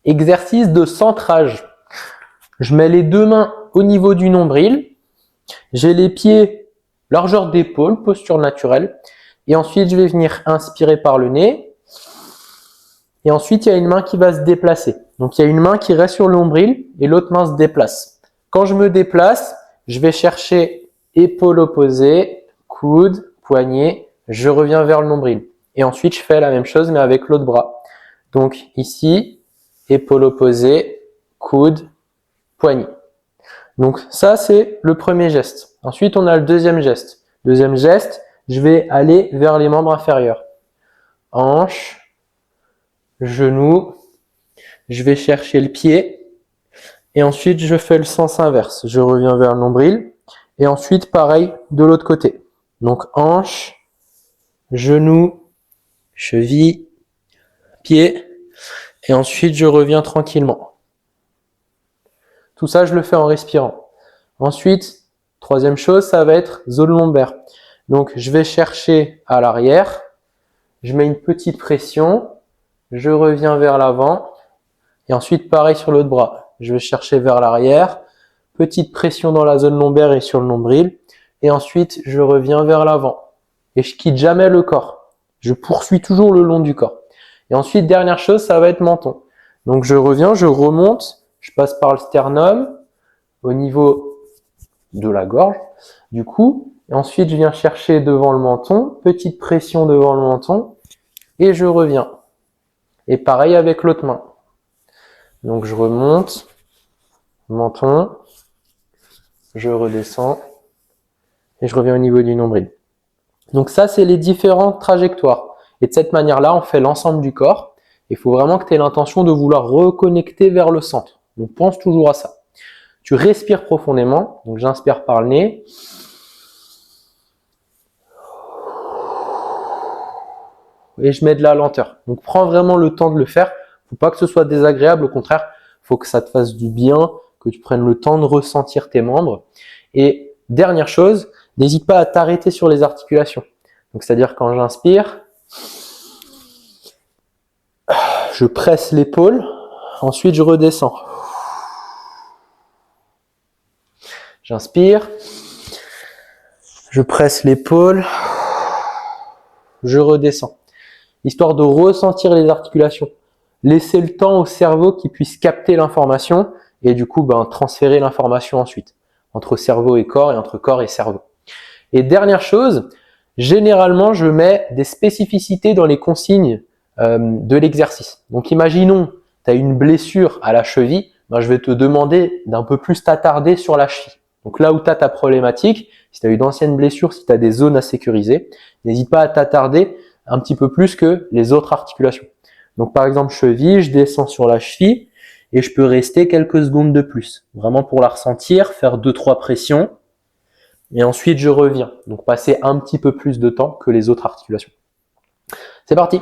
Exercice de centrage. Je mets les deux mains au niveau du nombril. J'ai les pieds largeur d'épaule, posture naturelle. Et ensuite, je vais venir inspirer par le nez. Et ensuite, il y a une main qui va se déplacer. Donc, il y a une main qui reste sur le nombril et l'autre main se déplace. Quand je me déplace, je vais chercher épaule opposée, coude, poignet. Je reviens vers le nombril. Et ensuite, je fais la même chose, mais avec l'autre bras. Donc, ici, épaule opposée, coude, poignet. Donc, ça, c'est le premier geste. Ensuite, on a le deuxième geste. Deuxième geste, je vais aller vers les membres inférieurs. Hanche, genou, je vais chercher le pied et ensuite je fais le sens inverse. Je reviens vers le nombril et ensuite pareil de l'autre côté. Donc hanche, genou, cheville, pied et ensuite je reviens tranquillement. Tout ça je le fais en respirant. Ensuite, troisième chose, ça va être zone lombaire. Donc je vais chercher à l'arrière, je mets une petite pression. Je reviens vers l'avant et ensuite pareil sur l'autre bras. Je vais chercher vers l'arrière, petite pression dans la zone lombaire et sur le nombril et ensuite je reviens vers l'avant et je quitte jamais le corps. Je poursuis toujours le long du corps. Et ensuite, dernière chose, ça va être menton. Donc je reviens, je remonte, je passe par le sternum au niveau de la gorge du cou et ensuite je viens chercher devant le menton, petite pression devant le menton et je reviens. Et pareil avec l'autre main. Donc je remonte, menton, je redescends et je reviens au niveau du nombril. Donc ça, c'est les différentes trajectoires. Et de cette manière-là, on fait l'ensemble du corps. Il faut vraiment que tu aies l'intention de vouloir reconnecter vers le centre. Donc pense toujours à ça. Tu respires profondément. Donc j'inspire par le nez. Et je mets de la lenteur. Donc prends vraiment le temps de le faire. Faut pas que ce soit désagréable, au contraire, faut que ça te fasse du bien, que tu prennes le temps de ressentir tes membres. Et dernière chose, n'hésite pas à t'arrêter sur les articulations. Donc c'est-à-dire quand j'inspire, je presse l'épaule, ensuite je redescends. J'inspire, je presse l'épaule, je redescends. Histoire de ressentir les articulations. Laisser le temps au cerveau qui puisse capter l'information et du coup transférer l'information ensuite entre cerveau et corps et entre corps et cerveau. Et dernière chose, généralement je mets des spécificités dans les consignes de l'exercice. Donc imaginons, tu as une blessure à la cheville, je vais te demander d'un peu plus t'attarder sur la cheville. Donc là où tu as ta problématique, si tu as eu d'anciennes blessures, si tu as des zones à sécuriser, n'hésite pas à t'attarder un petit peu plus que les autres articulations. Donc par exemple cheville, je descends sur la cheville et je peux rester quelques secondes de plus. Vraiment pour la ressentir, faire 2-3 pressions et ensuite je reviens. Donc passer un petit peu plus de temps que les autres articulations. C'est parti!